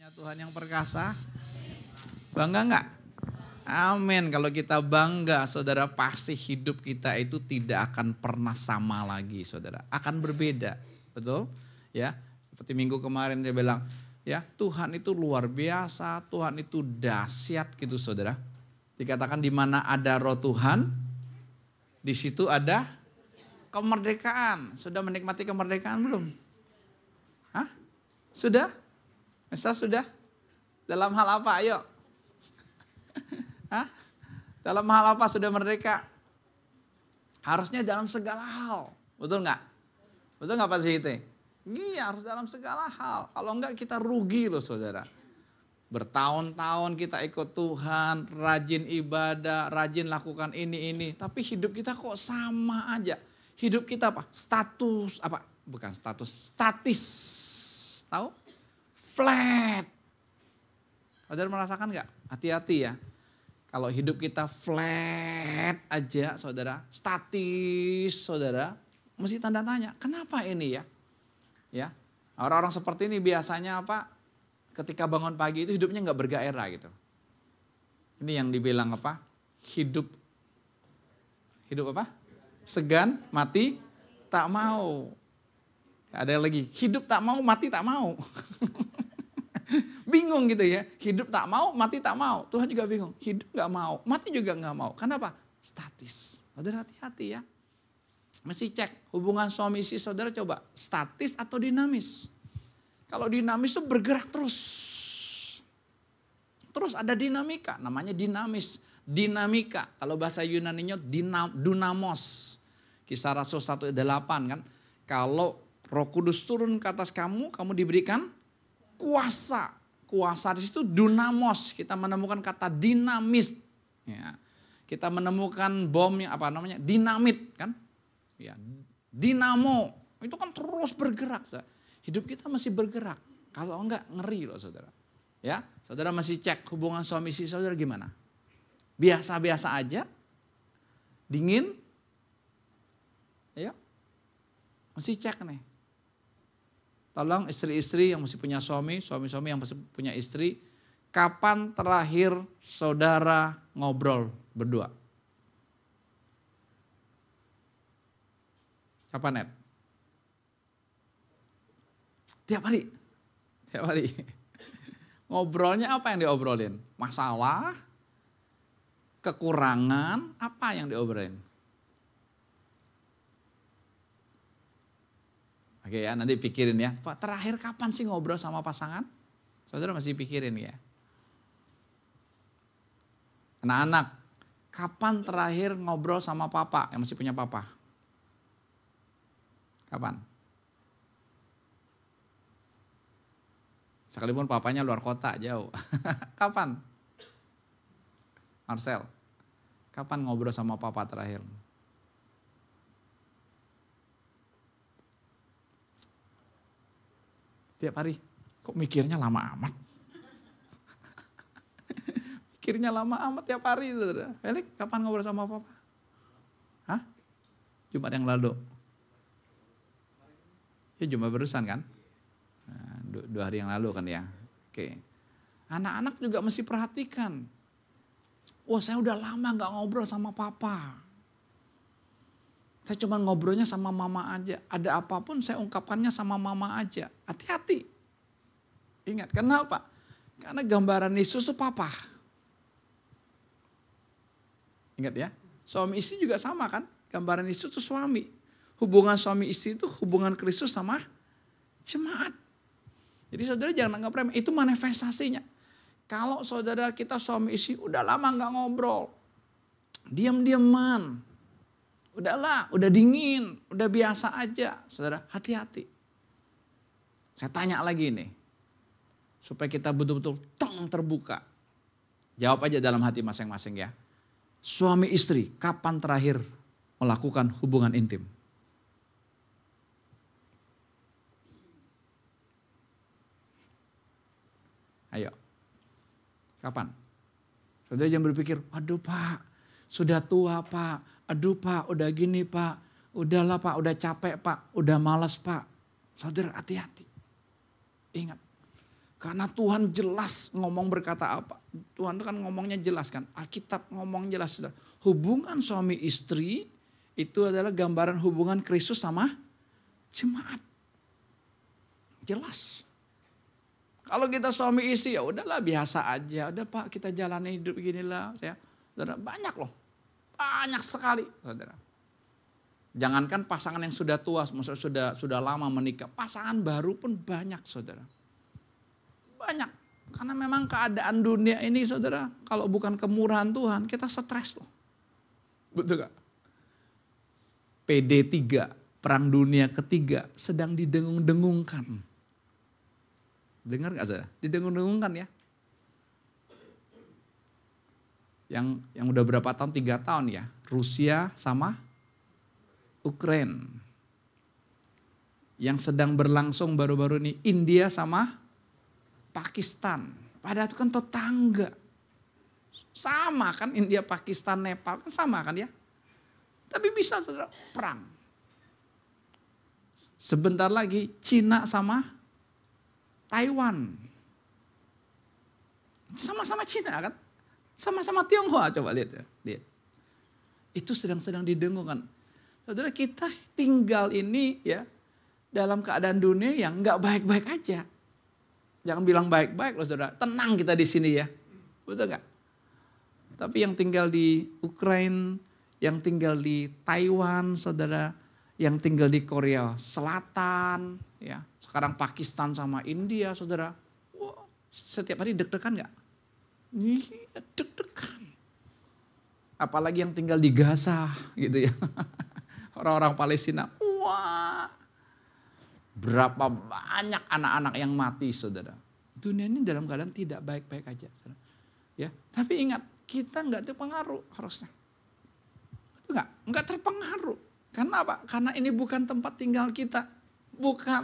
Dengan Tuhan yang perkasa, bangga enggak? Amin. Kalau kita bangga, saudara, pasti hidup kita itu tidak akan pernah sama lagi, saudara. Akan berbeda, betul? Ya, seperti minggu kemarin dia bilang, ya Tuhan itu luar biasa, Tuhan itu dahsyat gitu, saudara. Dikatakan di mana ada Roh Tuhan, di situ ada kemerdekaan. Sudah menikmati kemerdekaan belum? Hah? Sudah? Mister sudah? Dalam hal apa? Ayo. Hah? Dalam hal apa sudah merdeka? Harusnya dalam segala hal. Betul nggak? Betul nggak Pak Siti? Iya, harus dalam segala hal. Kalau enggak kita rugi loh saudara. Bertahun-tahun kita ikut Tuhan, rajin ibadah, rajin lakukan ini. Tapi hidup kita kok sama aja. Hidup kita apa? Status, apa? Bukan status, statis. Tahu? Flat. Saudara merasakan nggak? Hati-hati ya. Kalau hidup kita flat aja saudara, statis saudara, mesti tanda tanya, kenapa ini ya? Ya, orang-orang seperti ini biasanya apa? Ketika bangun pagi itu hidupnya nggak bergairah gitu. Ini yang dibilang apa? Hidup apa? Segan, mati, tak mau. Ada lagi, hidup tak mau, mati tak mau. Bingung gitu ya, hidup tak mau, mati tak mau. Tuhan juga bingung, hidup gak mau, mati juga gak mau. Kenapa? Statis. Saudara hati-hati ya. Mesti cek hubungan suami istri saudara coba, statis atau dinamis. Kalau dinamis itu bergerak terus. Terus ada dinamika, namanya dinamis. Dinamika, kalau bahasa Yunaninya dunamos. Kisah Rasul 1:8 kan. Kalau Roh Kudus turun ke atas kamu, kamu diberikan kuasa. Kuasa di situ dunamos. Kita menemukan kata dinamis. Ya. Kita menemukan bom yang apa namanya? Dinamit kan? Ya, dinamo. Itu kan terus bergerak. Hidup kita masih bergerak. Kalau enggak ngeri loh saudara. Ya, saudara masih cek hubungan suami istri saudara gimana? Biasa-biasa aja? Dingin? Ya. Masih cek nih. Tolong istri-istri yang masih punya suami, suami-suami yang masih punya istri, kapan terakhir saudara ngobrol berdua? Kapan, Ed? Tiap hari. Tiap hari. Ngobrolnya apa yang diobrolin? Masalah, kekurangan, apa yang diobrolin? Oke ya, nanti pikirin ya. Pak, terakhir kapan sih ngobrol sama pasangan? Saudara masih pikirin ya. Anak-anak, kapan terakhir ngobrol sama papa yang masih punya papa? Kapan? Sekalipun papanya luar kota, jauh. Kapan? Marcel, kapan ngobrol sama papa terakhir? Tiap hari, kok mikirnya lama amat? Mikirnya lama amat tiap hari. Felix, kapan ngobrol sama papa? Hah? Jumat yang lalu. Ya Jumat barusan kan? Nah, 2 hari yang lalu kan ya. Oke. Anak-anak juga mesti perhatikan. Wah saya udah lama gak ngobrol sama papa. Saya cuma ngobrolnya sama mama aja. Ada apapun saya ungkapkannya sama mama aja. Hati-hati. Ingat, kenapa? Karena gambaran Yesus itu papa. Ingat ya, suami istri juga sama kan? Gambaran Yesus itu suami. Hubungan suami istri itu hubungan Kristus sama jemaat. Jadi saudara jangan anggap remeh, itu manifestasinya. Kalau saudara kita suami istri udah lama gak ngobrol. Diam-diaman. Udahlah, udah dingin, udah biasa aja. Saudara, hati-hati. Saya tanya lagi nih. Supaya kita betul-betul terbuka. Jawab aja dalam hati masing-masing ya. Suami istri, kapan terakhir melakukan hubungan intim? Ayo. Kapan? Saudara jangan berpikir, aduh Pak, sudah tua Pak. Aduh Pak, udah gini Pak. Udahlah Pak, udah capek Pak. Udah malas Pak. Saudara hati-hati. Ingat, Karena Tuhan jelas ngomong berkata apa. Tuhan itu kan ngomongnya jelas kan. Alkitab ngomong jelas. Hubungan suami istri itu adalah gambaran hubungan Kristus sama jemaat. Jelas. Kalau kita suami istri ya udahlah biasa aja. Udah Pak kita jalani hidup beginilah. Saudara, banyak loh. Banyak sekali saudara. Jangankan pasangan yang sudah tua, maksudnya sudah lama menikah. Pasangan baru pun banyak saudara. Banyak. Karena memang keadaan dunia ini saudara. Kalau bukan kemurahan Tuhan kita stres loh. Betul gak? PD3, Perang Dunia Ketiga sedang didengung-dengungkan. Dengar gak saudara? Didengung-dengungkan ya. Yang udah berapa tahun? 3 tahun ya. Rusia sama Ukraina. Yang sedang berlangsung baru-baru ini India sama Pakistan. Padahal itu kan tetangga. Sama kan India, Pakistan, Nepal kan sama kan ya. Tapi bisa saudara perang. Sebentar lagi Cina sama Taiwan. Sama-sama Cina kan. Sama-sama Tionghoa coba lihat ya. Lihat. Itu sedang-sedang didengungkan. Saudara kita tinggal ini ya dalam keadaan dunia yang nggak baik-baik aja. Jangan bilang baik-baik loh saudara. Tenang kita di sini ya. Betul nggak? Tapi yang tinggal di Ukraina, yang tinggal di Taiwan saudara, yang tinggal di Korea Selatan, ya sekarang Pakistan sama India saudara. Wah, setiap hari deg-degan nggak? Iya deg-degan. Apalagi yang tinggal di Gaza gitu ya. Orang-orang Palestina, wah berapa banyak anak-anak yang mati saudara. Dunia ini dalam keadaan tidak baik-baik aja. Saudara. Ya, tapi ingat kita nggak terpengaruh harusnya. Itu nggak terpengaruh. Karena apa? Karena ini bukan tempat tinggal kita. Bukan.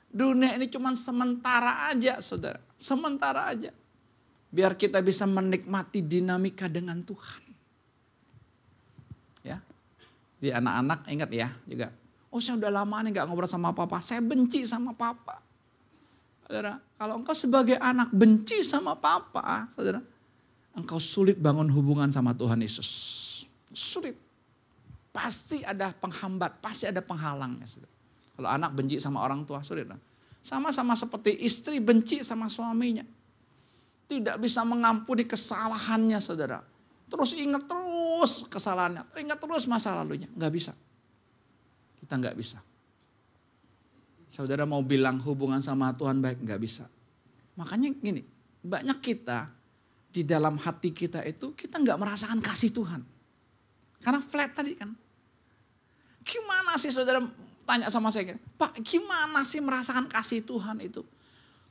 Dunia ini cuma sementara aja saudara. Sementara aja. Biar kita bisa menikmati dinamika dengan Tuhan. Ya. Di anak-anak ingat ya juga. Oh saya udah lama nih gak ngobrol sama papa. Saya benci sama papa. Saudara, kalau engkau sebagai anak benci sama papa. Saudara, engkau sulit bangun hubungan sama Tuhan Yesus. Sulit. Pasti ada penghambat, pasti ada penghalangnya. Saudara. Kalau anak benci sama orang tua, sulit. Sama-sama seperti istri benci sama suaminya. Tidak bisa mengampuni kesalahannya saudara. Terus ingat terus kesalahannya. Ingat terus masa lalunya. Gak bisa. Kita gak bisa. Saudara mau bilang hubungan sama Tuhan baik, gak bisa. Makanya gini, banyak kita di dalam hati kita itu kita gak merasakan kasih Tuhan. Karena flat tadi kan. Gimana sih saudara tanya sama saya, Pak gimana sih merasakan kasih Tuhan itu?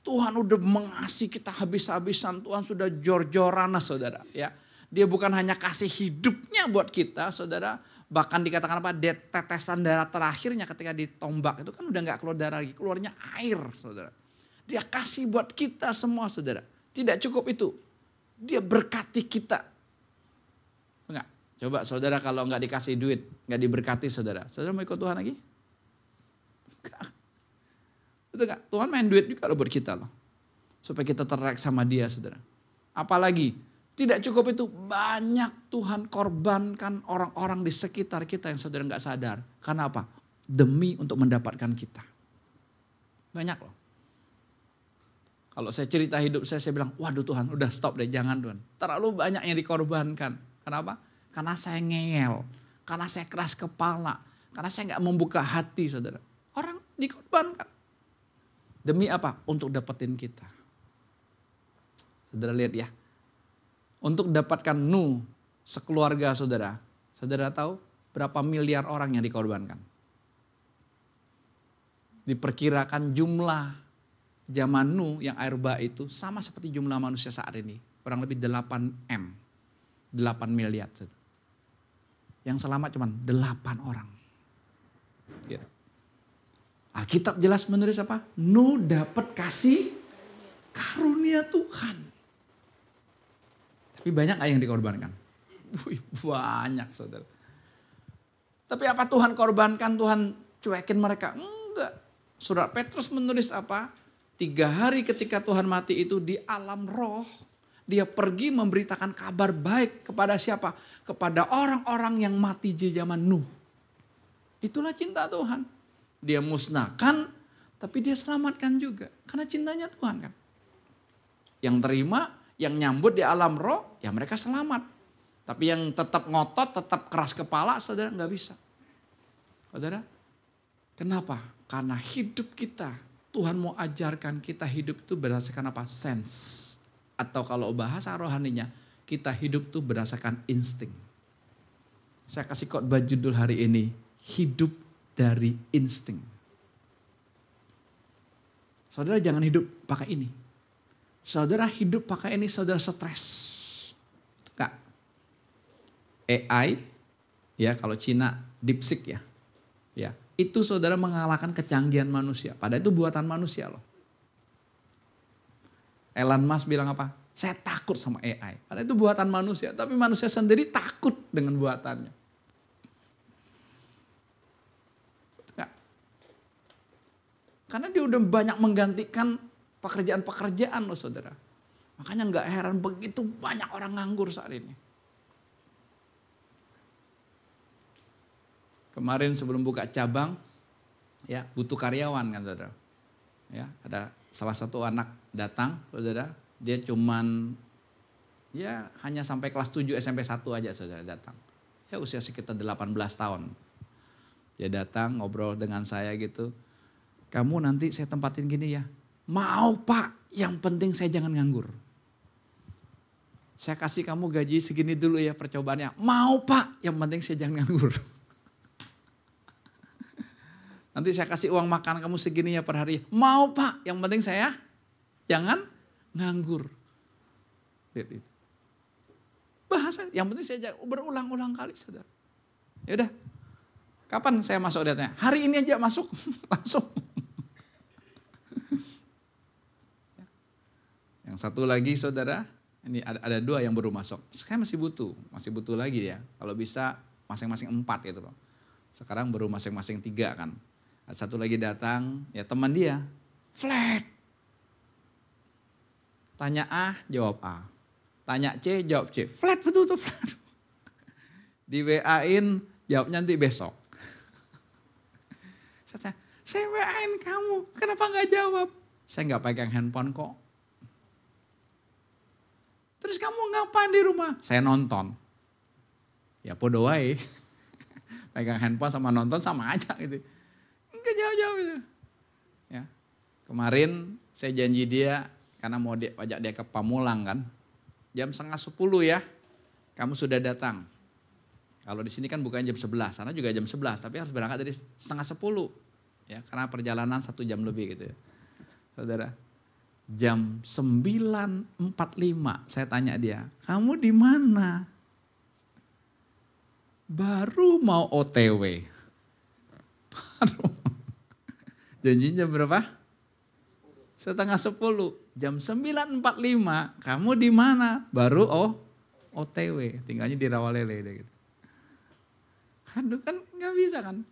Tuhan udah mengasihi kita habis-habisan, Tuhan sudah jor-joran saudara. Ya, dia bukan hanya kasih hidupnya buat kita saudara. Bahkan dikatakan apa, tetesan darah terakhirnya ketika ditombak itu kan udah gak keluar darah lagi, keluarnya air saudara. Dia kasih buat kita semua saudara. Tidak cukup itu, dia berkati kita. Enggak, coba saudara kalau gak dikasih duit, gak diberkati saudara. Saudara mau ikut Tuhan lagi? Enggak. Betul gak? Tuhan main duit juga loh buat kita loh. Supaya kita tertarik sama dia saudara. Apalagi tidak cukup itu, banyak Tuhan korbankan orang-orang di sekitar kita yang saudara gak sadar. Karena apa? Demi untuk mendapatkan kita. Banyak loh. Kalau saya cerita hidup saya bilang, waduh Tuhan udah stop deh, jangan Tuhan. Terlalu banyak yang dikorbankan. Kenapa? Karena saya ngeyel. Karena saya keras kepala. Karena saya gak membuka hati saudara. Orang dikorbankan. Demi apa? Untuk dapetin kita. Saudara lihat ya. Untuk dapatkan Nuh sekeluarga saudara. Saudara tahu berapa miliar orang yang dikorbankan? Diperkirakan jumlah zaman Nuh yang air bah itu sama seperti jumlah manusia saat ini. Kurang lebih 8M. 8 miliar. Yang selamat cuma 8 orang. Gitu. Alkitab jelas menulis apa? Nuh dapat kasih karunia Tuhan. Tapi banyak gak yang dikorbankan? Banyak saudara. Tapi apa Tuhan korbankan, Tuhan cuekin mereka? Enggak. Surat Petrus menulis apa? 3 hari ketika Tuhan mati itu di alam roh, dia pergi memberitakan kabar baik kepada siapa? Kepada orang-orang yang mati di zaman Nuh. Itulah cinta Tuhan. Dia musnahkan, tapi dia selamatkan juga. Karena cintanya Tuhan kan. Yang terima, yang nyambut di alam roh, ya mereka selamat. Tapi yang tetap ngotot, tetap keras kepala, saudara nggak bisa. Saudara, kenapa? Karena hidup kita, Tuhan mau ajarkan kita hidup itu berdasarkan apa? Sense. Atau kalau bahasa rohaninya, kita hidup itu berdasarkan insting. Saya kasih khotbah judul hari ini, hidup dari insting. Saudara jangan hidup pakai ini. Saudara hidup pakai ini, saudara stres. Enggak. AI, ya kalau Cina DeepSeek ya. Ya, itu saudara mengalahkan kecanggihan manusia. Padahal itu buatan manusia loh. Elon Musk bilang apa? Saya takut sama AI. Padahal itu buatan manusia. Tapi manusia sendiri takut dengan buatannya. Enggak. Karena dia udah banyak menggantikan pekerjaan-pekerjaan loh saudara. Makanya enggak heran begitu banyak orang nganggur saat ini. Kemarin sebelum buka cabang, ya butuh karyawan kan saudara. Ya ada salah satu anak datang saudara, dia cuman ya hanya sampai kelas 7 SMP 1 aja saudara datang. Ya usia sekitar 18 tahun. Dia datang ngobrol dengan saya gitu. Kamu nanti saya tempatin gini ya. Mau Pak, yang penting saya jangan nganggur. Saya kasih kamu gaji segini dulu ya percobaannya. Mau Pak, yang penting saya jangan nganggur. Nanti saya kasih uang makan kamu segini ya per hari. Mau Pak, yang penting saya jangan nganggur. Bahasa, yang penting saya berulang-ulang kali saudara. Ya udah, kapan saya masuk datanya? Hari ini aja masuk, langsung. Yang satu lagi saudara, ini ada 2 yang baru masuk. Saya masih butuh lagi ya. Kalau bisa masing-masing 4 gitu loh. Sekarang baru masing-masing 3 kan. Ada satu lagi datang, ya teman dia, flat. Tanya A, jawab A. Tanya C, jawab C. Flat betul tuh flat. Di WA-in, jawabnya nanti besok. Saya WA-in kamu, kenapa gak jawab? Saya gak pegang handphone kok. Terus kamu ngapain di rumah? Saya nonton. Ya podo wae. Pegang handphone sama nonton sama aja gitu. Enggak jauh-jauh gitu. Ya. Kemarin saya janji dia, karena mau ajak dia ke Pamulang kan. Jam 9:30 ya, kamu sudah datang. Kalau di sini kan bukan jam 11, sana juga jam 11. Tapi harus berangkat dari 9:30. Ya, karena perjalanan 1 jam lebih gitu ya. Saudara, jam 9:45 saya tanya dia, kamu di mana? Baru mau OTW. Aduh. Janjinya berapa? 9:30. Jam 9:45 kamu di mana? Baru OTW. Tinggalnya di Rawalele gitu. Aduh kan nggak bisa kan?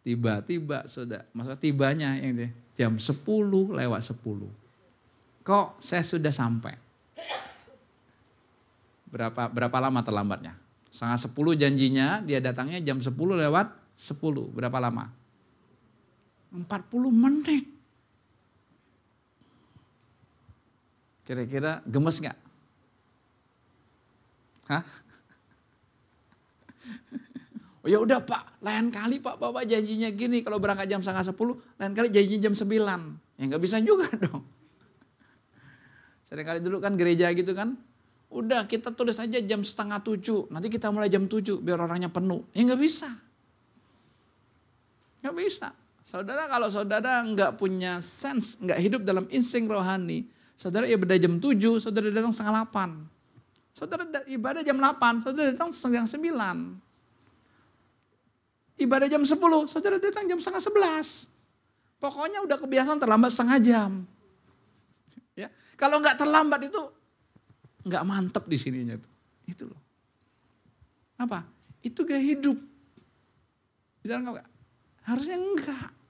Tiba-tiba sudah, maksudnya tibanya yang jam 10:10. Kok saya sudah sampai? Berapa lama terlambatnya? 9:30 janjinya, dia datangnya jam 10:10. Berapa lama? 40 menit. Kira-kira gemes gak? Hah? Oh ya udah Pak, lain kali Pak, Bapak janjinya gini, kalau berangkat jam 9:30, lain kali janjinya jam 9. Ya gak bisa juga dong. Seringkali dulu kan gereja gitu kan, udah kita tulis aja jam 6:30, nanti kita mulai jam 7 biar orangnya penuh. Ya gak bisa. Gak bisa. Saudara kalau saudara nggak punya sense, nggak hidup dalam insting rohani, saudara ibadah jam 7, saudara datang 7:30. Saudara ibadah jam 8, saudara datang 8:30. Ibadah jam 10, saudara datang jam 10:30. Pokoknya udah kebiasaan terlambat setengah jam. Ya, kalau nggak terlambat itu nggak mantep di sininya tuh. Itu loh. Apa? Itu gaya hidup. Bisa nggak? Harusnya enggak.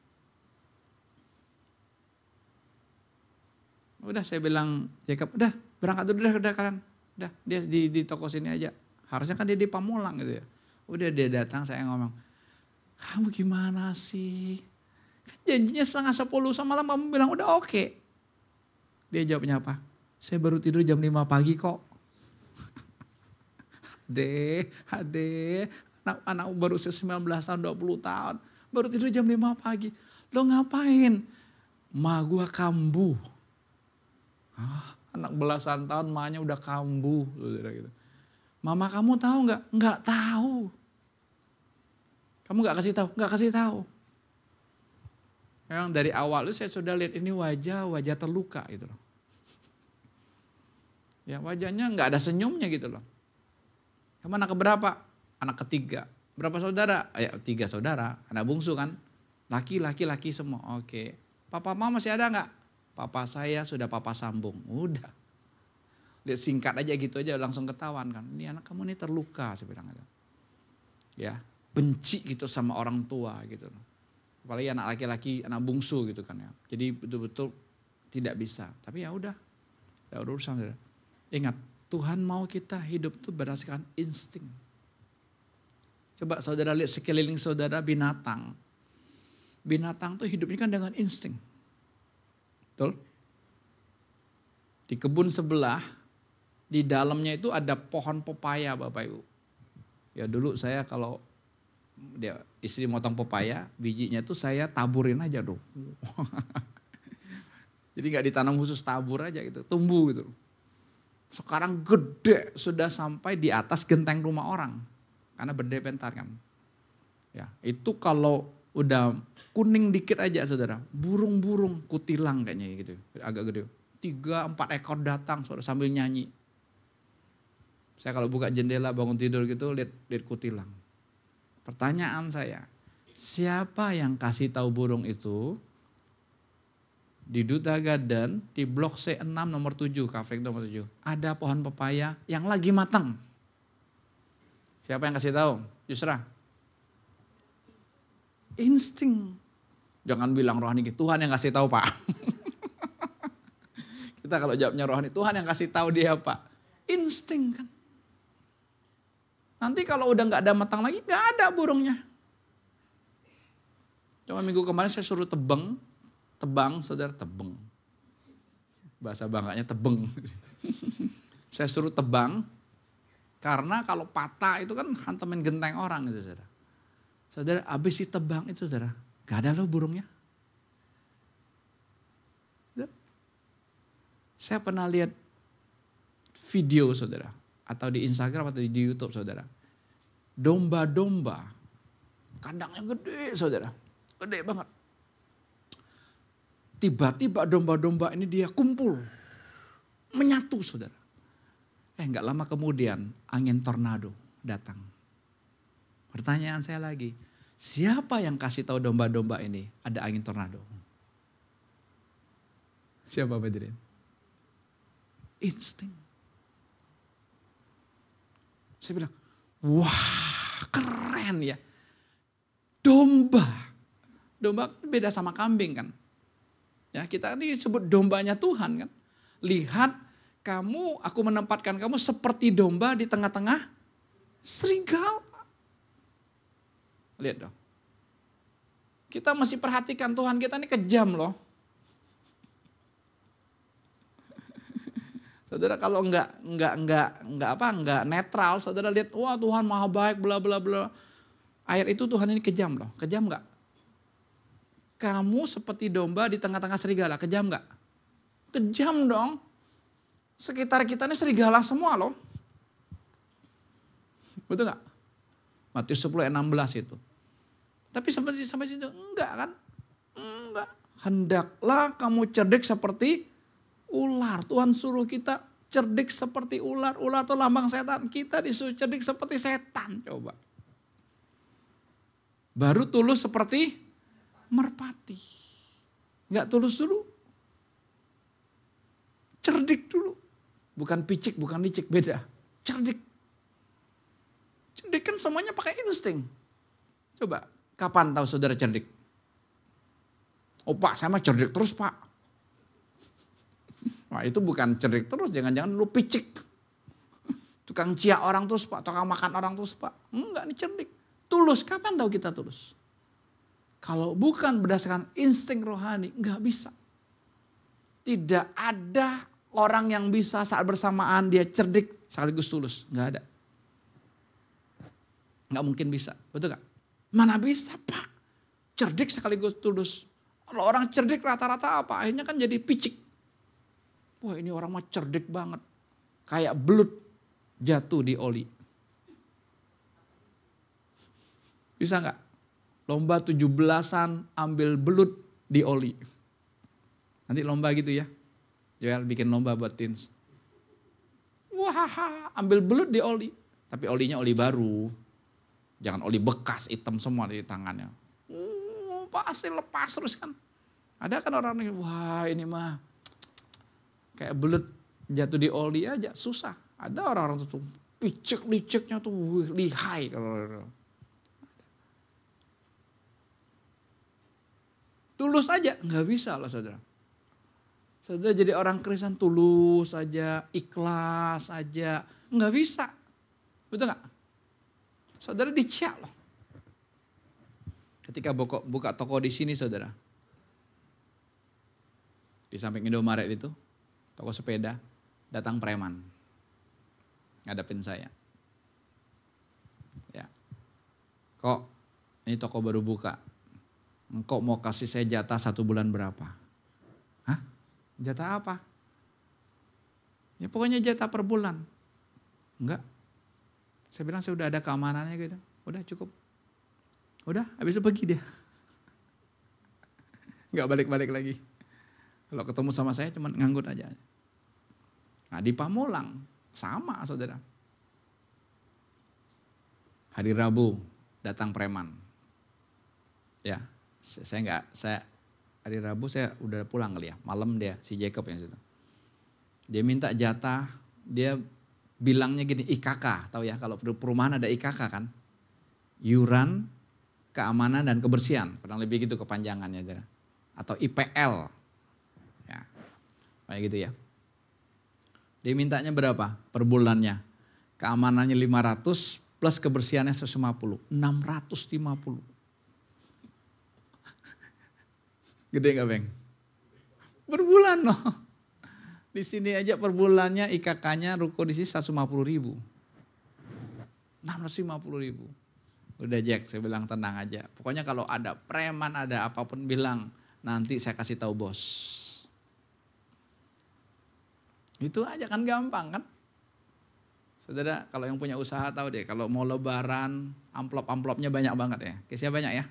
Udah saya bilang, Jacob, udah berangkat dulu udah kalian. Udah dia di toko sini aja. Harusnya kan dia di Pamulang gitu ya. Udah dia datang, saya ngomong, kamu gimana sih? Kan janjinya 9:30 semalam kamu bilang udah oke. Dia jawabnya apa? Saya baru tidur jam 5 pagi kok. Ade, anak baru 19 tahun, 20 tahun. Baru tidur jam 5 pagi. Lo ngapain? Ma gua kambuh. Anak belasan tahun mahnya udah kambuh. Gitu. Mama kamu tahu nggak? Nggak tahu. Kamu nggak kasih tahu? Nggak kasih tahu. Memang dari awal itu saya sudah lihat ini wajah terluka gitu loh. Ya wajahnya nggak ada senyumnya gitu loh. Kamu anak keberapa? Anak ketiga. Berapa saudara? Ya 3 saudara. Anak bungsu kan? Laki semua. Oke. Papa mama masih ada nggak? Papa saya sudah papa sambung. Udah. Lihat singkat aja gitu aja langsung ketahuan kan. Ini anak kamu ini terluka saya bilang gitu. Ya, benci gitu sama orang tua gitu. Apalagi anak laki-laki, anak bungsu gitu kan ya. Jadi betul-betul tidak bisa. Tapi ya udah. Ya urusan. Ingat, Tuhan mau kita hidup itu berdasarkan insting. Coba saudara lihat sekeliling saudara binatang. Binatang tuh hidupnya kan dengan insting. Betul? Di kebun sebelah, di dalamnya itu ada pohon pepaya Bapak Ibu. Ya dulu saya kalau dia istri motong pepaya, bijinya tuh saya taburin aja dong. Jadi gak ditanam khusus, tabur aja gitu, tumbuh gitu. Sekarang gede, sudah sampai di atas genteng rumah orang. Karena berdepentar kan. Ya, itu kalau udah kuning dikit aja saudara, burung-burung kutilang kayaknya gitu, agak gede. 3-4 ekor datang saudara sambil nyanyi. Saya kalau buka jendela bangun tidur gitu lihat kutilang. Pertanyaan saya, siapa yang kasih tahu burung itu? Di Duta Garden, di blok C6 nomor 7, Kafring nomor 7. Ada pohon pepaya yang lagi matang. Siapa yang kasih tahu? Yusra. Insting. Jangan bilang rohani, Tuhan yang kasih tahu Pak. Kita kalau jawabnya rohani, Tuhan yang kasih tahu dia Pak. Insting kan. Nanti kalau udah gak ada matang lagi, gak ada burungnya. Cuma minggu kemarin saya suruh tebang, saudara tebeng. Bahasa Bangkanya tebeng. Saya suruh tebang, karena kalau patah itu kan hantamin genteng orang gitu saudara. Saudara habis ditebang itu saudara, gak ada loh burungnya. Saya pernah lihat video saudara, atau di Instagram atau di YouTube saudara. Domba-domba, kandangnya gede saudara, gede banget. Tiba-tiba domba-domba ini dia kumpul, menyatu saudara. Gak lama kemudian angin tornado datang. Pertanyaan saya lagi, siapa yang kasih tahu domba-domba ini ada angin tornado? Siapa Badirin? Insting. Saya bilang, wah keren ya. Domba beda sama kambing kan. Ya kita ini disebut dombanya Tuhan kan. Lihat aku menempatkan kamu seperti domba di tengah-tengah serigala. Lihat dong. Kita masih perhatikan Tuhan kita ini kejam loh. Saudara kalau enggak netral, saudara lihat wah Tuhan maha baik bla bla bla. Ayat itu Tuhan ini kejam loh. Kejam enggak? Kamu seperti domba di tengah-tengah serigala, kejam enggak? Kejam dong. Sekitar kita ini serigala semua loh. Betul enggak? Matius 10 ayat 16 itu. Tapi sampai situ enggak kan? Enggak. Hendaklah kamu cerdik seperti ular. Tuhan suruh kita cerdik seperti ular. Ular itu lambang setan. Kita disuruh cerdik seperti setan. Coba. Baru tulus seperti merpati. Enggak tulus dulu. Cerdik dulu. Bukan picik, bukan licik. Beda. Cerdik. Cerdik kan semuanya pakai insting. Coba. Kapan tahu saudara cerdik? Oh Pak, saya mah cerdik terus Pak. Wah itu bukan cerdik terus, jangan-jangan lu picik. Tukang cia orang terus Pak, tukang makan orang terus Pak. Enggak, ini cerdik. Tulus, kapan tahu kita tulus? Kalau bukan berdasarkan insting rohani, enggak bisa. Tidak ada orang yang bisa saat bersamaan dia cerdik sekaligus tulus. Enggak ada. Enggak mungkin bisa, betul gak? Mana bisa Pak, cerdik sekaligus tulus. Kalau orang cerdik rata-rata apa? Akhirnya kan jadi picik. Wah ini orang mah cerdik banget. Kayak belut jatuh di oli. Bisa gak? Lomba 17-an ambil belut di oli. Nanti lomba gitu ya. Joel bikin lomba buat teens. Wah ambil belut di oli. Tapi olinya oli baru. Jangan oli bekas hitam semua di tangannya. Pasti lepas terus kan. Ada kan orang ini, wah ini mah kayak belut jatuh di oli aja susah. Ada orang-orang tuh picek-liceknya tuh lihai kalau. Tulus aja, nggak bisa lah saudara. Saudara jadi orang Kristen tulus aja, ikhlas aja, nggak bisa. Betul nggak? Saudara dicek loh. Ketika buka toko di sini saudara. Di samping Indomaret itu, toko sepeda, datang preman. Ngadepin saya. Ya. Kok ini toko baru buka. Engkau mau kasih saya jatah 1 bulan berapa? Hah? Jatah apa? Ya pokoknya jatah per bulan. Enggak. Saya bilang saya udah ada keamanannya gitu. Udah cukup. Udah habis itu pergi dia. Enggak balik-balik lagi. Kalau ketemu sama saya cuma nganggut aja. Nah di Pamulang sama saudara. Hari Rabu datang preman. Ya. Saya hari Rabu saya udah pulang kali ya, malam dia si Jacob yang situ. Dia minta jatah, dia bilangnya gini, IKK, tahu ya kalau perumahan ada IKK kan? Iuran, keamanan dan kebersihan, kurang lebih gitu kepanjangannya. Atau IPL. Ya. Kayak gitu ya. Dia mintanya berapa per bulannya? Keamanannya 500 plus kebersihannya 150, 650. Gede gak Bang? Per bulan loh. Di sini aja per bulannya IKK-nya ruko di sini 150.000. 650.000. Udah Jack, saya bilang tenang aja. Pokoknya kalau ada preman, ada apapun bilang, nanti saya kasih tahu bos. Itu aja kan gampang kan? Saudara kalau yang punya usaha tahu deh, kalau mau lebaran amplop-amplopnya banyak banget ya. Kayaknya banyak ya?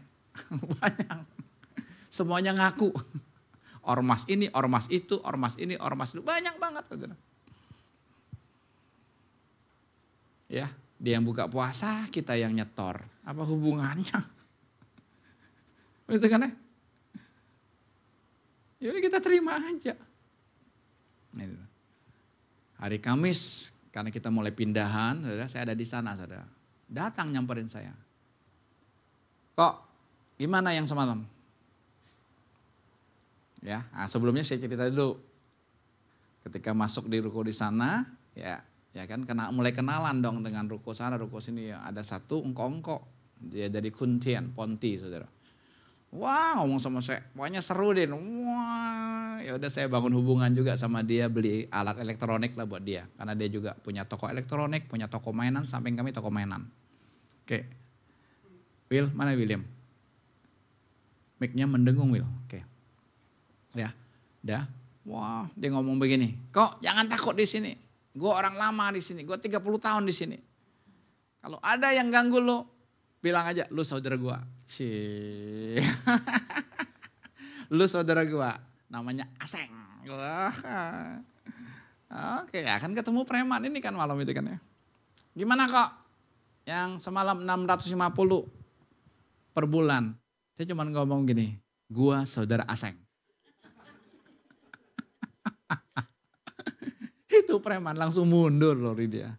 Banyak. Semuanya ngaku. Ormas ini, ormas itu, ormas ini, ormas itu. Banyak banget. Ya, dia yang buka puasa, kita yang nyetor. Apa hubungannya? Itu kan ya? Yaudah kita terima aja. Hari Kamis, karena kita mulai pindahan, saya ada di sana. Saudara. Datang nyamperin saya. Kok, gimana yang semalam? Ya, nah sebelumnya saya cerita dulu. Ketika masuk di ruko di sana, ya kan mulai kenalan dong dengan ruko sana, ruko sini. Ya. Ada satu engkok-engkok, dia dari Kuntian, Ponti, saudara. Wah, ngomong sama saya, pokoknya seru deh. Wah, ya udah saya bangun hubungan juga sama dia, beli alat elektronik lah buat dia, karena dia juga punya toko elektronik, punya toko mainan, samping kami toko mainan. Oke, Will, mana William? Mic-nya mendengung Will, oke. Ya, dah. Wah, dia ngomong begini. Kok jangan takut di sini. Gue orang lama di sini. Gue 30 tahun di sini. Kalau ada yang ganggu lo, bilang aja, lu saudara gue. Lu saudara gue. Namanya Aseng. Oke, akan ketemu preman ini kan malam itu kan ya. Gimana kok? Yang semalam 650 per bulan. Saya cuma ngomong gini, gue saudara Aseng. Itu preman langsung mundur loh dia.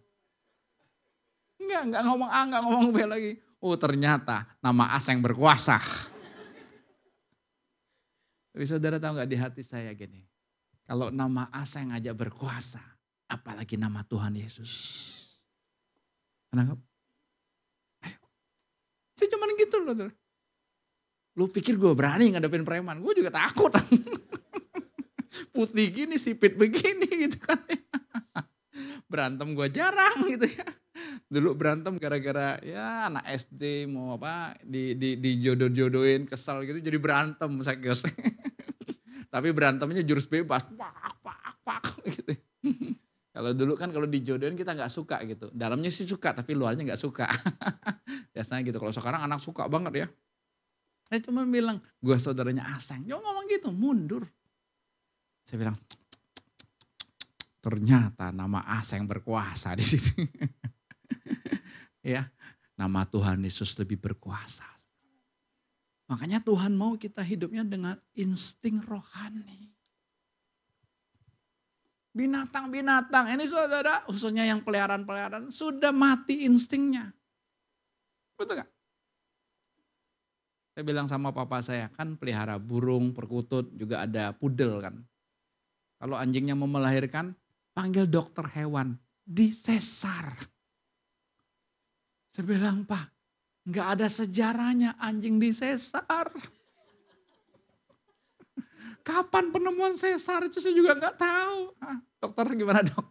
Enggak ngomong A, enggak ngomong B lagi. Oh ternyata nama Aseng berkuasa. Tapi saudara tahu enggak di hati saya gini. Kalau nama asing aja berkuasa, apalagi nama Tuhan Yesus. Kenapa? Ayo. Saya cuma gitu loh. Lu pikir gue berani ngadepin preman? Gue juga takut. Putih gini, sipit begini gitu kan. Berantem gue jarang gitu ya. Dulu berantem gara-gara ya anak SD mau apa dijodoh-jodohin kesal gitu jadi berantem saya guys. Tapi berantemnya jurus bebas. Pak gitu. Kalau dulu kan kalau dijodohin kita nggak suka gitu. Dalamnya sih suka tapi luarnya nggak suka. Biasanya gitu. Kalau sekarang anak suka banget ya. Saya cuma bilang gue saudaranya Aseng. Jangan ngomong gitu, mundur. Saya bilang ternyata nama Aseng berkuasa di sini. Ya, nama Tuhan Yesus lebih berkuasa. Makanya Tuhan mau kita hidupnya dengan insting rohani. Binatang-binatang, ini saudara, khususnya yang peliharaan-peliharaan, sudah mati instingnya. Betul gak? Saya bilang sama papa saya, kan pelihara burung, perkutut, juga ada pudel kan. Kalau anjingnya mau melahirkan, panggil dokter hewan, disesar. Saya bilang, Pak, nggak ada sejarahnya anjing disesar. Kapan penemuan sesar itu saya juga nggak tahu. Dokter gimana dok?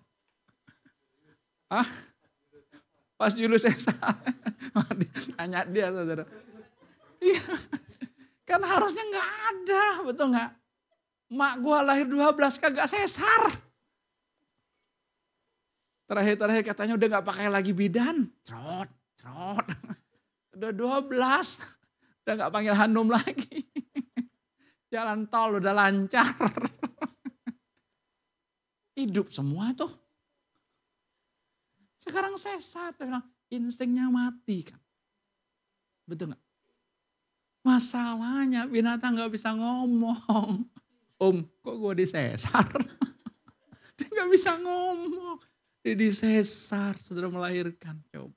Pas Julius sesar. Tanya dia saudara. Iya, kan harusnya nggak ada, betul nggak? Mak gua lahir 12 kagak sesar. Terakhir katanya udah nggak pakai lagi bidan. Trot. Udah 12, udah gak panggil Hanum lagi. Jalan tol udah lancar. Hidup semua tuh. Sekarang sesat, instingnya mati kan. Betul gak? Masalahnya binatang gak bisa ngomong. Kok gue disesar? Dia gak bisa ngomong. Dia disesar, saudara melahirkan. Coba.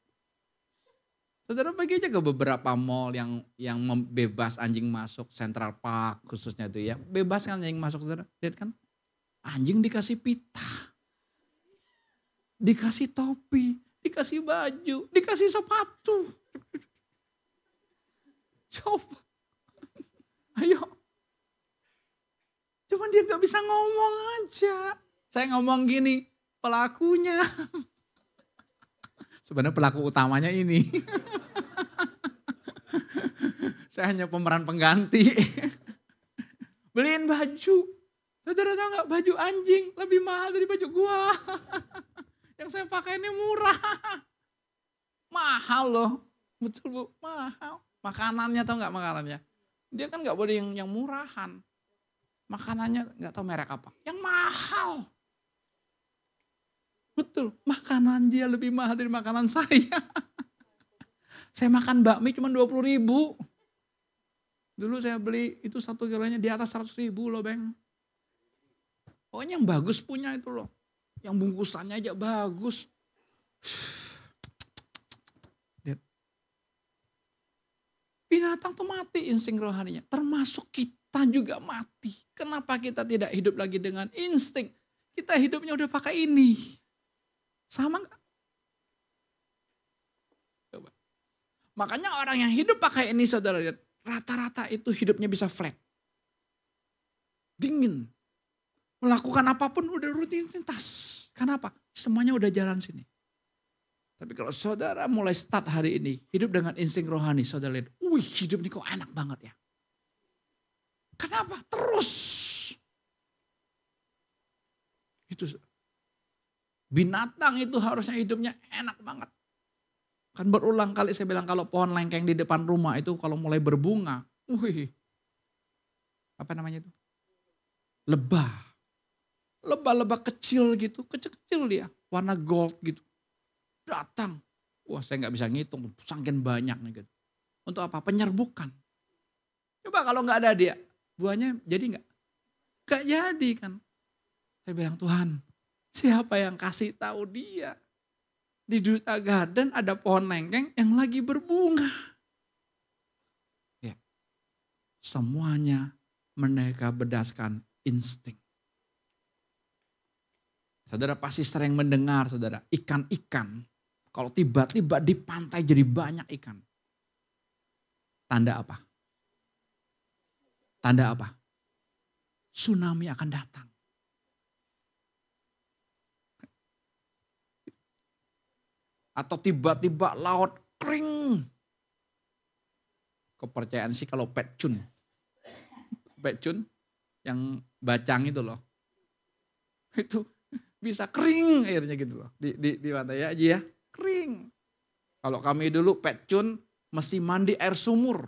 Saudara pergi aja ke beberapa mall yang bebas anjing masuk, Central Park khususnya itu ya. Bebas kan anjing masuk, saudara. Lihat kan? Anjing dikasih pita, dikasih topi, dikasih baju, dikasih sepatu. Coba. Ayo. Cuman dia gak bisa ngomong aja. Saya ngomong gini, pelakunya. Sebenarnya pelaku utamanya ini. Saya hanya pemeran pengganti. Beliin baju. Saudara tahu gak baju anjing lebih mahal dari baju gua. Yang saya pakai ini murah. Mahal loh. Betul Bu, mahal. Makanannya tahu gak makanannya? Dia kan gak boleh yang murahan. Makanannya gak tahu merek apa. Yang mahal. Betul, makanan dia lebih mahal dari makanan saya. Saya makan bakmi cuma 20.000. Dulu saya beli itu 1 kilonya di atas 100.000 loh Bang. Pokoknya yang bagus punya itu loh. Yang bungkusannya aja bagus. Lihat. Binatang tuh mati insting rohaninya. Termasuk kita juga mati. Kenapa kita tidak hidup lagi dengan insting? Kita hidupnya udah pakai ini. Sama gak? Coba. Makanya orang yang hidup pakai ini saudara lihat. Rata-rata itu hidupnya bisa flat. Dingin. Melakukan apapun udah rutinitas. Kenapa? Semuanya udah jalan sini. Tapi kalau saudara mulai start hari ini. Hidup dengan insting rohani. Saudara lihat. Wih hidup ini kok enak banget ya. Kenapa? Terus. Itu binatang itu harusnya hidupnya enak banget. Kan berulang kali saya bilang kalau pohon lengkeng di depan rumah itu kalau mulai berbunga. Wih. Apa namanya itu? Lebah. Lebah-lebah kecil gitu. Kecil-kecil dia. Warna gold gitu. Datang. Wah saya gak bisa ngitung. Saking banyaknya gitu. Untuk apa? Penyerbukan. Coba kalau gak ada dia. Buahnya jadi gak? Gak jadi kan. Saya bilang Tuhan. Siapa yang kasih tahu dia? Di Duta Garden ada pohon lengkeng yang lagi berbunga. Ya. Semuanya mereka berdasarkan insting. Saudara pasti sering mendengar, saudara, ikan-ikan. Kalau tiba-tiba di pantai jadi banyak ikan. Tanda apa? Tanda apa? Tsunami akan datang. Atau tiba-tiba laut kering. Kepercayaan sih kalau pecun. Pecun yang bacang itu loh. Itu bisa kering airnya gitu loh. Di pantai ya Ji ya. Kering. Kalau kami dulu pecun mesti mandi air sumur.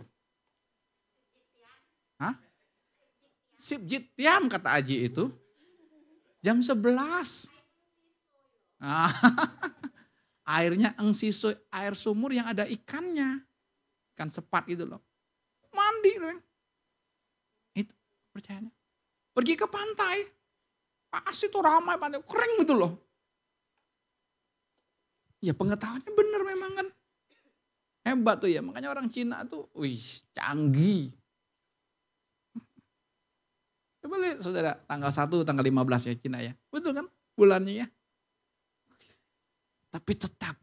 Hah? Sip jitiam kata Aji itu. Jam 11. Ah, airnya engsiso, air sumur yang ada ikannya. Ikan sepat gitu loh. Mandi loh. Itu percayanya. Pergi ke pantai. Pasti tuh ramai pantai. Kering gitu loh. Ya pengetahuannya bener memang kan. Hebat tuh ya. Makanya orang Cina tuh wih canggih. Coba lihat saudara tanggal 1 tanggal 15 ya Cina ya. Betul kan bulannya ya. Tapi tetap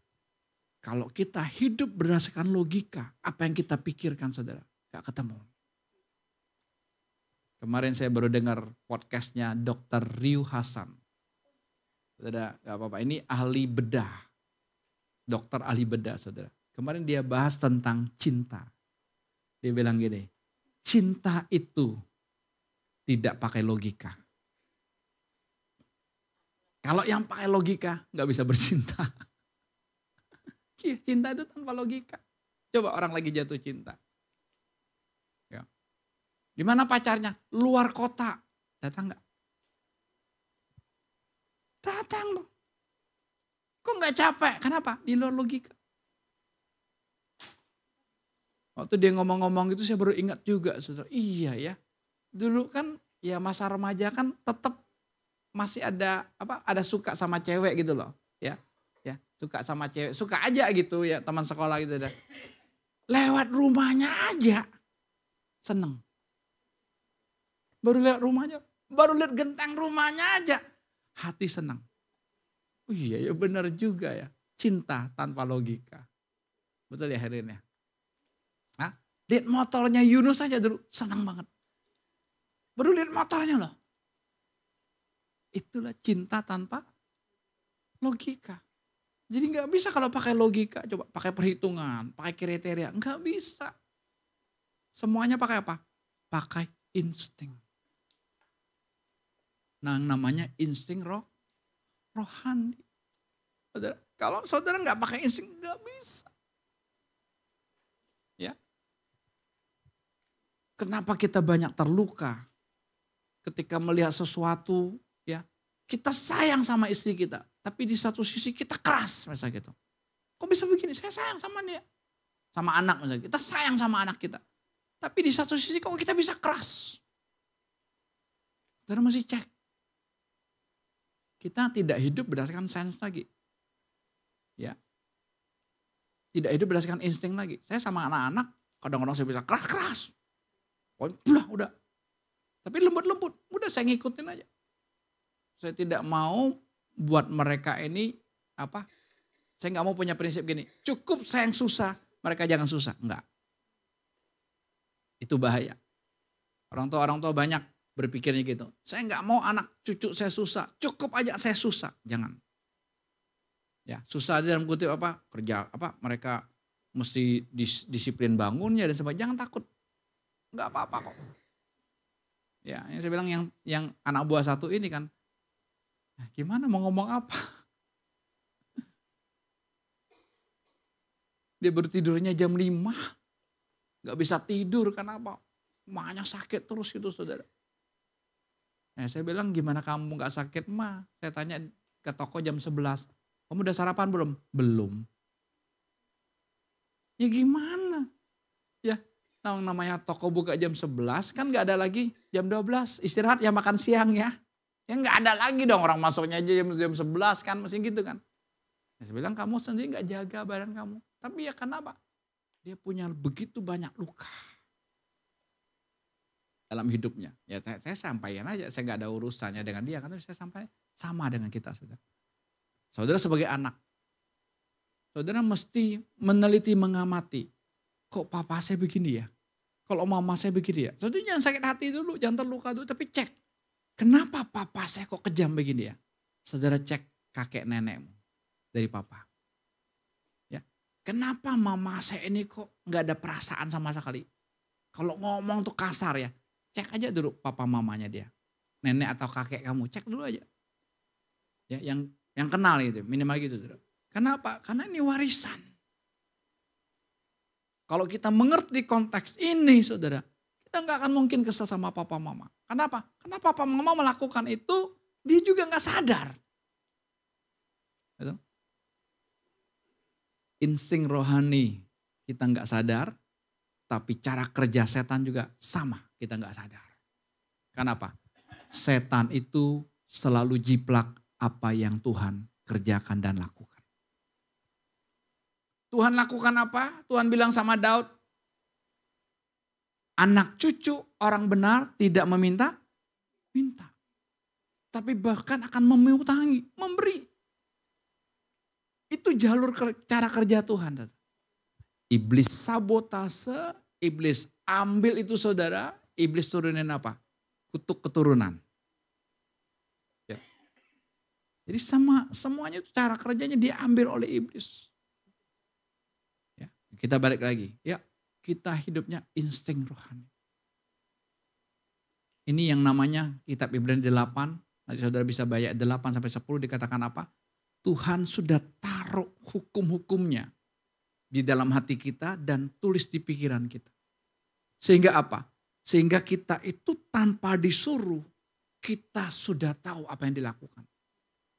kalau kita hidup berdasarkan logika. Apa yang kita pikirkan saudara. Gak ketemu. Kemarin saya baru dengar podcastnya Dr. Ryu Hasan. Saudara gak apa-apa ini ahli bedah. Dokter ahli bedah saudara. Kemarin dia bahas tentang cinta. Dia bilang gini, cinta itu tidak pakai logika. Kalau yang pakai logika gak bisa bercinta. Cinta itu tanpa logika. Coba orang lagi jatuh cinta. Ya. Di mana pacarnya? Luar kota. Datang gak? Datang dong. Kok gak capek? Kenapa? Di luar logika. Waktu dia ngomong-ngomong itu saya baru ingat juga. Saudara. Iya ya. Dulu kan ya masa remaja kan tetap masih ada ada suka sama cewek gitu loh. Ya. Ya, suka sama cewek, suka aja gitu ya teman sekolah gitu dah. Lewat rumahnya aja seneng. Baru lewat rumahnya, baru lihat genteng rumahnya aja hati senang. Oh iya ya benar juga ya. Cinta tanpa logika. Betul ya Herin ya? Hah? Lihat motornya Yunus aja dulu senang banget. Baru lihat motornya loh. Itulah cinta tanpa logika. Jadi gak bisa kalau pakai logika, coba pakai perhitungan, pakai kriteria, gak bisa. Semuanya pakai apa? Pakai insting. Nah namanya insting rohani. Saudara, kalau saudara gak pakai insting, gak bisa. Ya. Kenapa kita banyak terluka ketika melihat sesuatu, ya? Kita sayang sama istri kita. Tapi di satu sisi kita keras misalnya gitu. Kok bisa begini? Saya sayang sama dia. Sama anak misalnya. Kita sayang sama anak kita. Tapi di satu sisi kok kita bisa keras? Saudara mesti cek. Kita tidak hidup berdasarkan sense lagi. Ya. Tidak hidup berdasarkan insting lagi. Saya sama anak-anak kadang-kadang saya bisa keras-keras. Udah. Tapi lembut-lembut. Udah saya ngikutin aja. Saya tidak mau buat mereka ini saya nggak mau punya prinsip gini, cukup saya yang susah, mereka jangan susah, enggak. Itu bahaya. Orang tua banyak berpikirnya gitu. Saya nggak mau anak cucu saya susah, cukup aja saya susah, jangan. Ya susah aja dalam kutip kerja mereka mesti disiplin bangunnya dan sebagainya, jangan takut, nggak apa-apa kok. Ya yang saya bilang yang anak buah satu ini kan. Gimana mau ngomong apa? Dia bertidurnya jam 5. Gak bisa tidur karena apa? Makanya sakit terus itu saudara. Saya bilang gimana kamu gak sakit mah? Saya tanya ke toko jam 11. Kamu udah sarapan belum? Belum. Ya gimana? Ya namanya toko buka jam 11 kan gak ada lagi jam 12. Istirahat ya makan siang ya. Ya nggak ada lagi dong orang masuknya aja jam 11 kan, mesti gitu kan. Saya bilang kamu sendiri nggak jaga badan kamu. Tapi ya kenapa? Dia punya begitu banyak luka dalam hidupnya. Ya saya sampaikan aja, saya nggak ada urusannya dengan dia. Kan saya sampaikan, Sama dengan kita, saudara. Saudara sebagai anak, saudara mesti meneliti, mengamati. Kok papa saya begini ya? Kalau mama saya begini ya? Saudara jangan sakit hati dulu, jangan terluka dulu, tapi cek. Kenapa papa saya kok kejam begini ya? Saudara cek kakek nenekmu dari papa. Ya, kenapa mama saya ini kok nggak ada perasaan sama sekali? Kalau ngomong tuh kasar ya, cek aja dulu papa mamanya dia. Nenek atau kakek kamu, cek dulu aja. Ya, yang kenal gitu, minimal gitu. Saudara. Kenapa? Karena ini warisan. Kalau kita mengerti konteks ini, saudara, kita nggak akan mungkin kesel sama papa mama. Kenapa? Karena papa mama melakukan itu, dia juga nggak sadar. Gitu. Insting rohani kita nggak sadar, tapi cara kerja setan juga sama, kita nggak sadar. Kenapa? Setan itu selalu jiplak apa yang Tuhan kerjakan dan lakukan. Tuhan lakukan apa? Tuhan bilang sama Daud, anak cucu orang benar tidak minta. Tapi bahkan akan memutangi, memberi. Itu jalur cara kerja Tuhan. Iblis sabotase, iblis ambil itu saudara, iblis turunin apa? Kutuk keturunan. Ya. Jadi semuanya itu cara kerjanya diambil oleh iblis. Ya. Kita balik lagi, ya kita hidupnya insting rohani. Ini yang namanya kitab Ibrani 8, nanti saudara bisa baca 8-10 dikatakan apa? Tuhan sudah taruh hukum-hukumnya di dalam hati kita dan tulis di pikiran kita. Sehingga apa? Sehingga kita itu tanpa disuruh, kita sudah tahu apa yang dilakukan.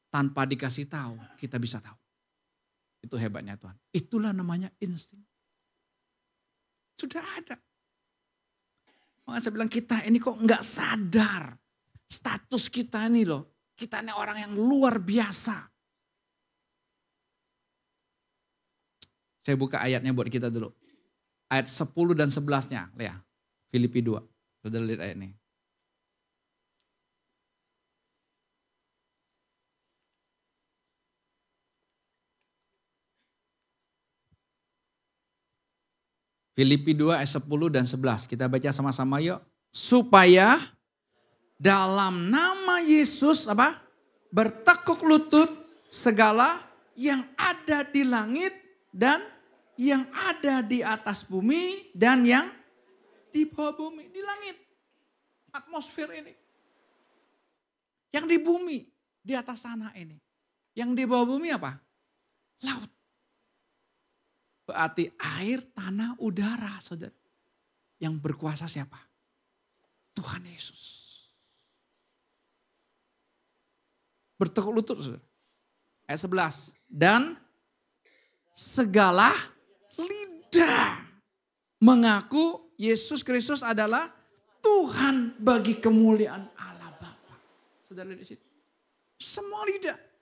Tanpa dikasih tahu, kita bisa tahu. Itu hebatnya Tuhan. Itulah namanya insting. Sudah ada. Makanya saya bilang kita ini kok nggak sadar. Status kita ini loh. Kita ini orang yang luar biasa. Saya buka ayatnya buat kita dulu. Ayat 10 dan 11-nya. Lihat. Filipi 2. Sudah lihat ayat ini. Filipi 2 ayat 10 dan 11. Kita baca sama-sama yuk. Supaya dalam nama Yesus apa? Bertekuk lutut segala yang ada di langit dan yang ada di atas bumi dan yang di bawah bumi. Di langit. Atmosfer ini. Yang di bumi. Di atas tanah ini. Yang di bawah bumi apa? Laut. Berarti air, tanah, udara, saudara. Yang berkuasa siapa? Tuhan Yesus. Bertekuk lutut, saudara. Ayat 11. Dan segala lidah mengaku Yesus Kristus adalah Tuhan bagi kemuliaan Allah Bapa. Saudara lihat di situ. Semua lidah.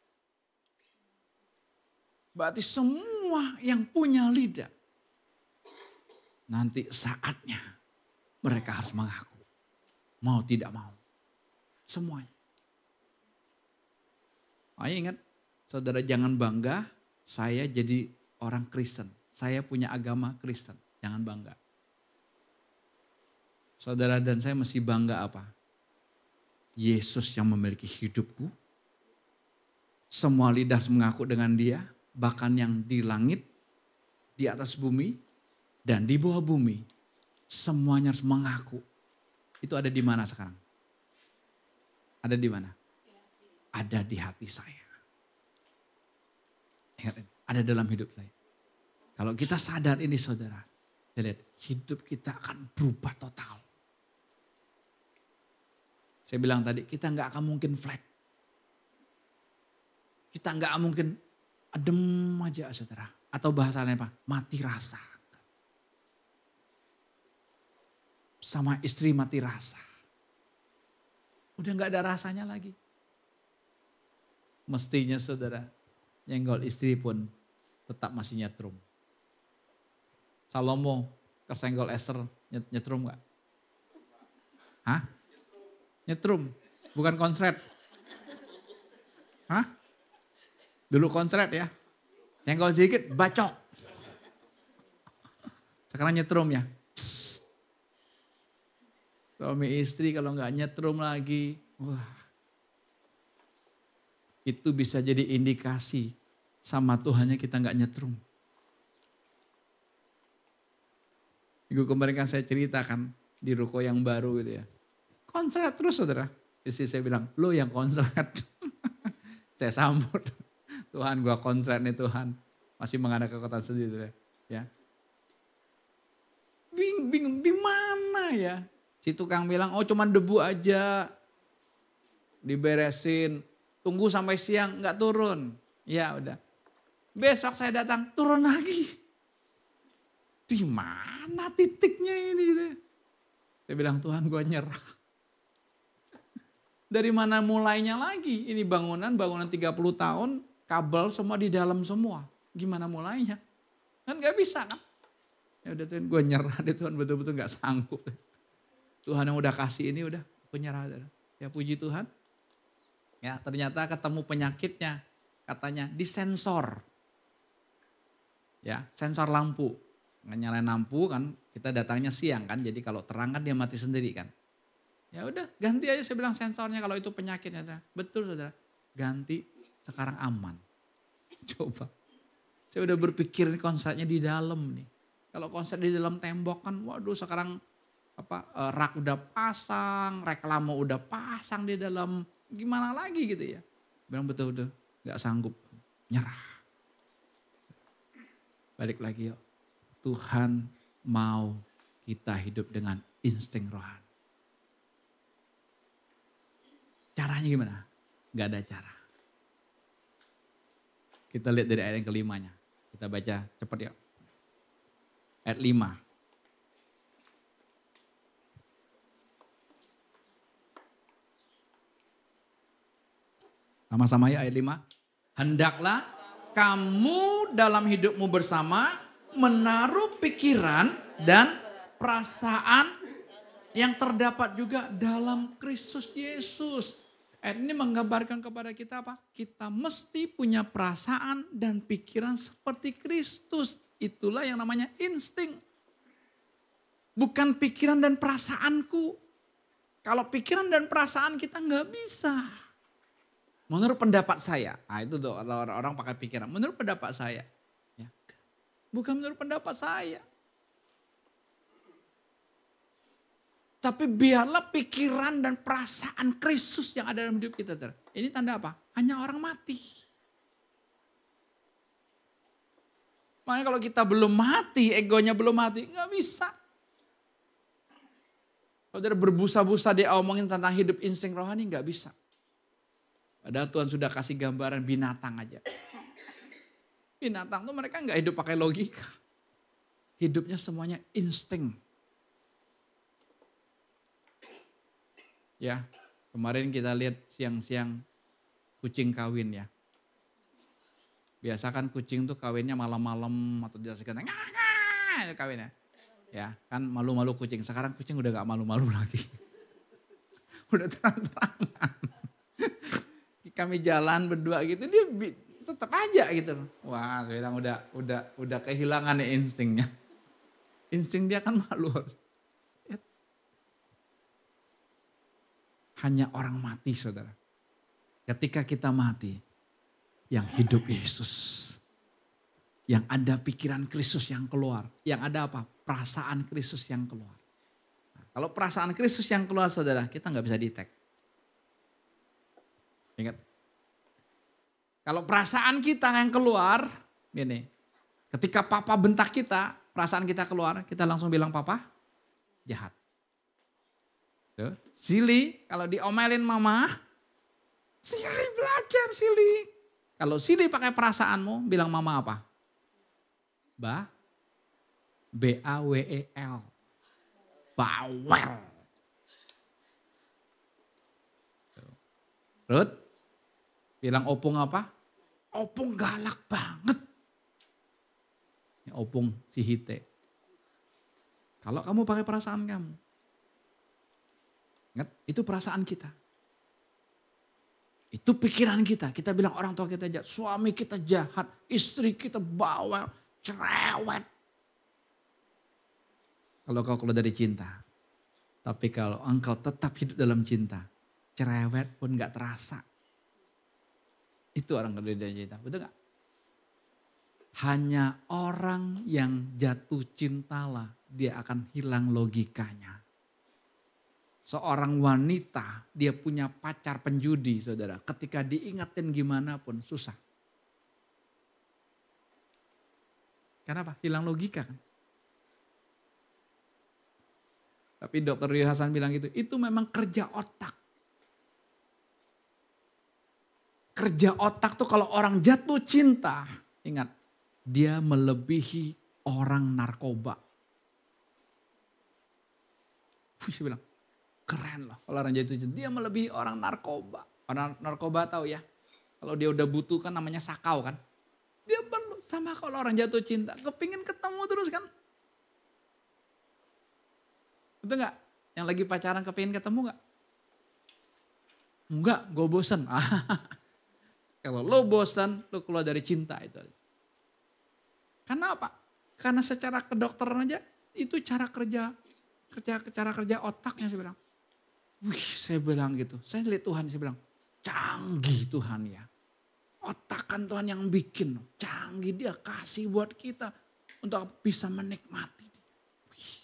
Berarti semua yang punya lidah. Nanti saatnya mereka harus mengaku. Mau tidak mau. Semuanya. Ayo ingat, saudara jangan bangga saya jadi orang Kristen. Saya punya agama Kristen. Jangan bangga. Saudara dan saya mesti bangga apa? Yesus yang memiliki hidupku. Semua lidah harus mengaku dengan dia. Bahkan yang di langit, di atas bumi, dan di bawah bumi. Semuanya harus mengaku. Itu ada di mana sekarang? Ada di mana? Ada di hati saya. Ada dalam hidup saya. Kalau kita sadar ini saudara, lihat hidup kita akan berubah total. Saya bilang tadi, kita nggak akan mungkin flat. Kita nggak mungkin adem aja saudara. Atau bahasanya apa? Mati rasa. Sama istri mati rasa. Udah nggak ada rasanya lagi. Mestinya saudara, nyenggol istri pun tetap masih nyetrum. Salomo kesenggol Esther nyetrum gak? Hah? Nyetrum, bukan konslet. Hah? Dulu konslet ya. Senggol sedikit, bacok. Sekarang nyetrum ya. Suami istri kalau nggak nyetrum lagi, wah. Itu bisa jadi indikasi sama Tuhannya kita nggak nyetrum. Minggu kemarin kan saya ceritakan di ruko yang baru gitu ya. Konslet terus saudara. Istri saya bilang, lo yang konslet. Saya sambut. Tuhan gua konslet nih Tuhan. Masih mengadakan kekuatan sendiri ya. Bingung di mana ya? Si tukang bilang, oh cuman debu aja. Diberesin. Tunggu sampai siang nggak turun. Ya udah. Besok saya datang turun lagi. Di mana titiknya ini? Saya bilang Tuhan gue nyerah. Dari mana mulainya lagi? Ini bangunan 30 tahun, kabel semua di dalam semua. Gimana mulainya? Kan gak bisa kan? Ya udah Tuhan gue nyerah deh Tuhan, betul-betul gak sanggup. Tuhan yang udah kasih ini udah aku nyerah. Ya puji Tuhan. Ya ternyata ketemu penyakitnya. Katanya disensor. Ya sensor lampu. Nyalain lampu kan kita datangnya siang kan. Jadi kalau terang kan dia mati sendiri kan. Ya udah ganti aja saya bilang sensornya kalau itu penyakitnya. Betul saudara. Ganti sekarang aman. Coba. Saya udah berpikir konsepnya di dalam nih. Kalau konsep di dalam tembok kan waduh sekarang rak udah pasang, reklame udah pasang di dalam. Gimana lagi gitu ya. Bilang betul-betul gak sanggup. Nyerah. Balik lagi yuk. Tuhan mau kita hidup dengan insting rohani. Caranya gimana? Gak ada cara. Kita lihat dari ayat yang kelimanya. Kita baca cepat ya. Ayat 5. Sama-sama ya ayat 5. Hendaklah kamu dalam hidupmu bersama menaruh pikiran dan perasaan yang terdapat juga dalam Kristus Yesus. Ayat ini menggambarkan kepada kita apa? Kita mesti punya perasaan dan pikiran seperti Kristus. Itulah yang namanya insting. Bukan pikiran dan perasaanku. Kalau pikiran dan perasaan kita nggak bisa. Menurut pendapat saya. Nah itu tuh orang-orang pakai pikiran. Menurut pendapat saya. Ya. Bukan menurut pendapat saya. Tapi biarlah pikiran dan perasaan Kristus yang ada dalam hidup kita. Ini tanda apa? Hanya orang mati. Makanya kalau kita belum mati, egonya belum mati, nggak bisa. Saudara berbusa-busa dia omongin tentang hidup insting rohani, nggak bisa. Padahal Tuhan sudah kasih gambaran binatang aja. Binatang tuh mereka nggak hidup pakai logika. Hidupnya semuanya insting. Ya, kemarin kita lihat siang-siang kucing kawin ya. Biasa kan kucing tuh kawinnya malam-malam atau di atas genteng, kawinnya. Ya, kan malu-malu kucing. Sekarang kucing udah gak malu-malu lagi. Udah terang-terangan. Kami jalan berdua gitu, dia tetap aja gitu. Wah, saya bilang udah kehilangan nih instingnya. Insting dia kan malu. Hanya orang mati saudara. Ketika kita mati, yang hidup Yesus. Yang ada pikiran Kristus yang keluar. Yang ada apa? Perasaan Kristus yang keluar. Nah, kalau perasaan Kristus yang keluar saudara, kita gak bisa detect. Ingat. Kalau perasaan kita yang keluar, gini. Ketika papa bentak kita, perasaan kita keluar, kita langsung bilang papa jahat. Tuh. Sili, kalau diomelin mama, Sili belajar Sili. Kalau Sili pakai perasaanmu, bilang mama apa? B-A-W-E-L. Bawel. Ruth, bilang Opung apa? Opung galak banget. Ini Opung si Hite. Kalau kamu pakai perasaan kamu. Ingat, itu perasaan kita. Itu pikiran kita. Kita bilang orang tua kita jahat, suami kita jahat, istri kita bawel, cerewet. Kalau kau keluar dari cinta. Tapi kalau engkau tetap hidup dalam cinta, cerewet pun gak terasa. Itu orang keluar dari cinta, betul gak? Hanya orang yang jatuh cintalah dia akan hilang logikanya. Seorang wanita, dia punya pacar penjudi, saudara. Ketika diingatin gimana pun susah. Kenapa? Hilang logika kan. Tapi Dr. Rio Hasan bilang gitu, itu memang kerja otak. Kerja otak tuh kalau orang jatuh cinta, ingat, dia melebihi orang narkoba. Saya bilang, keren loh kalau orang jatuh cinta. Dia melebihi orang narkoba. Orang narkoba tahu ya. Kalau dia udah butuh kan namanya sakau kan. Dia perlu sama kalau orang jatuh cinta. Kepingin ketemu terus kan. Betul gak? Yang lagi pacaran kepingin ketemu gak? Enggak, gue bosen. Kalau lo bosen, lo keluar dari cinta itu. Karena apa? Karena secara kedokteran aja itu cara kerja otaknya saya bilang. Wih, saya bilang gitu. Saya lihat Tuhan, saya bilang, canggih Tuhan ya. Otakan Tuhan yang bikin, canggih dia kasih buat kita untuk bisa menikmati. Wih,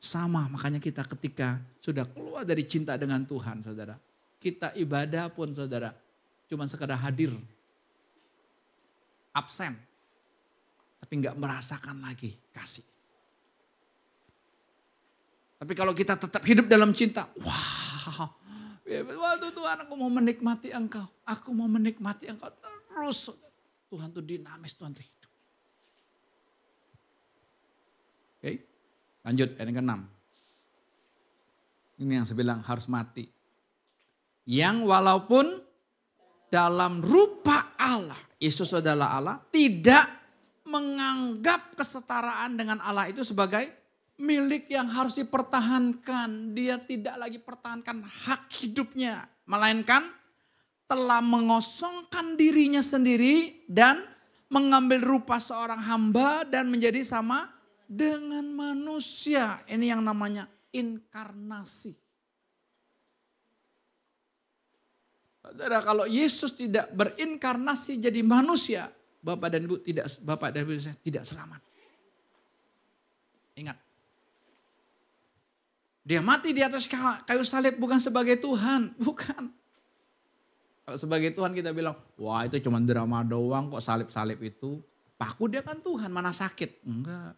sama makanya kita ketika sudah keluar dari cinta dengan Tuhan, saudara. Kita ibadah pun saudara, cuma sekadar hadir. Absen. Tapi gak merasakan lagi kasih. Tapi kalau kita tetap hidup dalam cinta, wow, Tuhan aku mau menikmati Engkau. Aku mau menikmati Engkau terus. Tuhan tuh dinamis, Tuhan tuh hidup. Oke, lanjut ayat yang ke-6. Ini yang saya bilang harus mati. Yang walaupun dalam rupa Allah, Yesus adalah Allah, tidak menganggap kesetaraan dengan Allah itu sebagai milik yang harus dipertahankan. Dia tidak lagi pertahankan hak hidupnya. Melainkan telah mengosongkan dirinya sendiri dan mengambil rupa seorang hamba dan menjadi sama dengan manusia. Ini yang namanya inkarnasi. Saudara, kalau Yesus tidak berinkarnasi jadi manusia, Bapak dan Ibu tidak selamat. Ingat. Dia mati di atas kayu salib bukan sebagai Tuhan, bukan. Kalau sebagai Tuhan kita bilang, wah itu cuma drama doang kok salib-salib itu. Paku dia kan Tuhan, mana sakit? Enggak.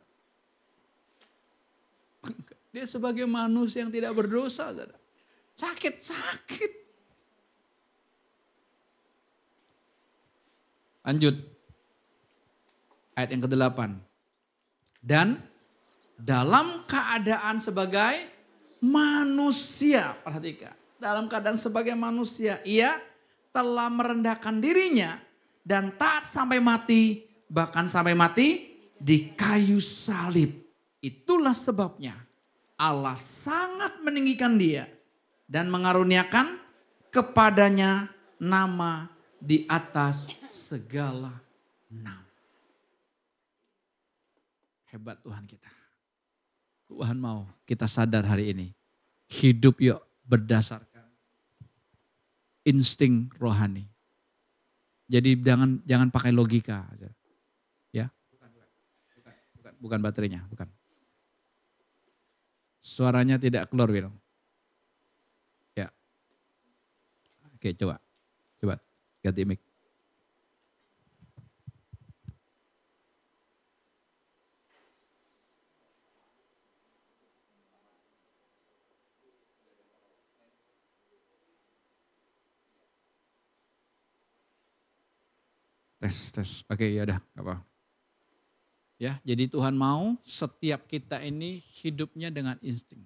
Dia sebagai manusia yang tidak berdosa. Sakit. Lanjut. Ayat yang ke-8. Dan dalam keadaan sebagai manusia, perhatikan. Dalam keadaan sebagai manusia, ia telah merendahkan dirinya dan taat sampai mati, bahkan sampai mati di kayu salib. Itulah sebabnya Allah sangat meninggikan dia dan mengaruniakan kepadanya nama di atas segala nama. Hebat Tuhan kita. Tuhan mau kita sadar hari ini. Hidup yuk berdasarkan insting rohani. Jadi jangan pakai logika. Ya, bukan baterainya, bukan. Suaranya tidak keluar, Will. Ya. Oke, coba ganti mic. Tes. Oke, ya udah, enggak apa. Ya, jadi Tuhan mau setiap kita ini hidupnya dengan insting.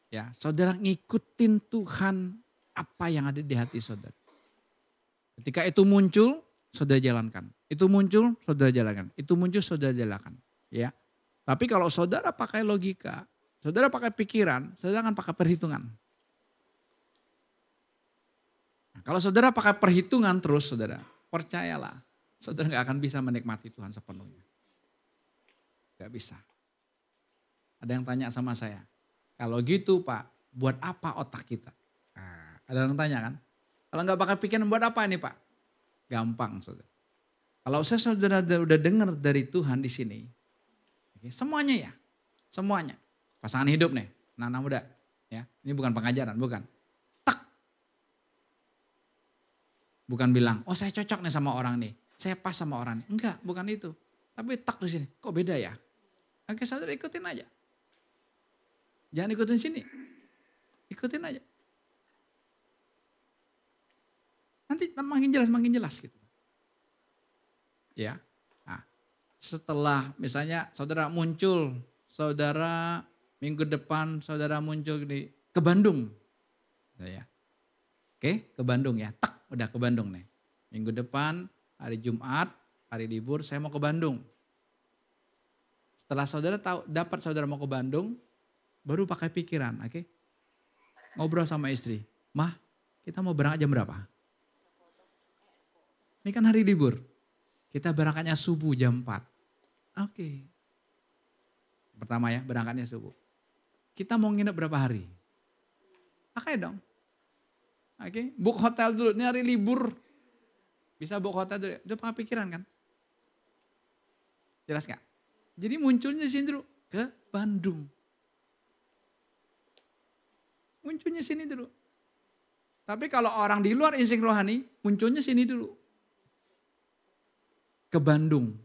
Ya, saudara ngikutin Tuhan apa yang ada di hati saudara. Ketika itu muncul, saudara jalankan. Itu muncul, saudara jalankan. Itu muncul, saudara jalankan. Ya. Tapi kalau saudara pakai logika, saudara pakai pikiran, saudara akan pakai perhitungan. Kalau saudara pakai perhitungan terus saudara, percayalah. Saudara gak akan bisa menikmati Tuhan sepenuhnya. Gak bisa. Ada yang tanya sama saya, kalau gitu Pak, buat apa otak kita? Nah, ada yang tanya kan? Kalau gak pakai pikiran buat apa ini Pak? Gampang saudara. Kalau saudara udah dengar dari Tuhan di sini, semuanya ya, semuanya. Pasangan hidup nih, anak-anak muda. Ya, ini bukan pengajaran, bukan. Tak. Bukan bilang, oh saya cocok nih sama orang nih. Saya pas sama orang nih. Enggak, bukan itu. Tapi tak di sini, kok beda ya? Oke saudara ikutin aja. Jangan ikutin sini. Ikutin aja. Nanti makin jelas gitu. Ya. Nah, setelah misalnya saudara muncul, saudara minggu depan saudara muncul ke Bandung. Ya. Oke, ke Bandung ya. Tak, udah ke Bandung nih. Minggu depan hari Jumat, hari libur saya mau ke Bandung. Setelah saudara dapat saudara mau ke Bandung, baru pakai pikiran, oke? Ngobrol sama istri. Mah, kita mau berangkat jam berapa? Ini kan hari libur. Kita berangkatnya subuh jam 4. Oke. Pertama ya, berangkatnya subuh. Kita mau nginep berapa hari? Oke dong. Oke, book hotel dulu. Ini hari libur. Bisa book hotel dulu. Udah pakai pikiran kan? Jelas gak? Jadi munculnya sini dulu. Ke Bandung. Munculnya sini dulu. Tapi kalau orang di luar insting rohani, munculnya sini dulu. Ke Bandung.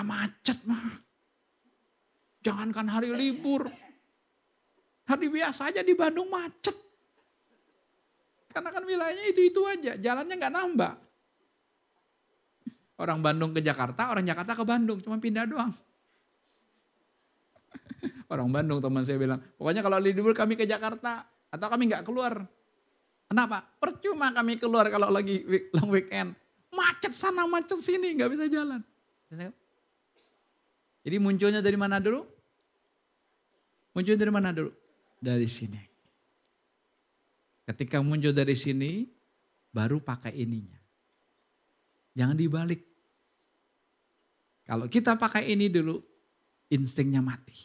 Macet mah. Jangankan hari libur. Hari biasa aja di Bandung macet. Karena kan wilayahnya itu-itu aja. Jalannya gak nambah. Orang Bandung ke Jakarta, orang Jakarta ke Bandung. Cuma pindah doang. Orang Bandung teman saya bilang, pokoknya kalau libur kami ke Jakarta. Atau kami gak keluar. Kenapa? Percuma kami keluar kalau lagi long weekend. Macet sana, macet sini, gak bisa jalan. Jadi munculnya dari mana dulu? Muncul dari mana dulu? Dari sini. Ketika muncul dari sini, baru pakai ininya. Jangan dibalik. Kalau kita pakai ini dulu, instingnya mati.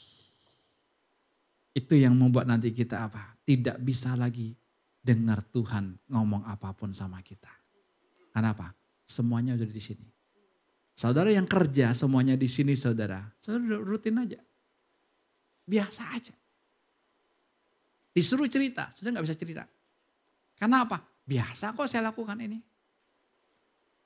Itu yang membuat nanti kita apa? Tidak bisa lagi dengar Tuhan ngomong apapun sama kita. Kenapa? Semuanya udah di sini. Saudara yang kerja semuanya di sini saudara. Saudara rutin aja. Biasa aja. Disuruh cerita, saudara gak bisa cerita. Karena apa? Biasa kok saya lakukan ini.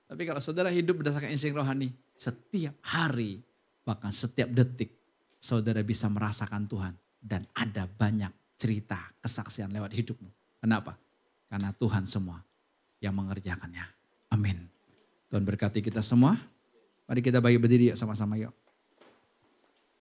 Tapi kalau saudara hidup berdasarkan insting rohani, setiap hari, bahkan setiap detik, saudara bisa merasakan Tuhan. Dan ada banyak cerita, kesaksian lewat hidupmu. Kenapa? Karena Tuhan semua yang mengerjakannya. Amin. Tuhan berkati kita semua. Mari kita bagi berdiri sama-sama yuk.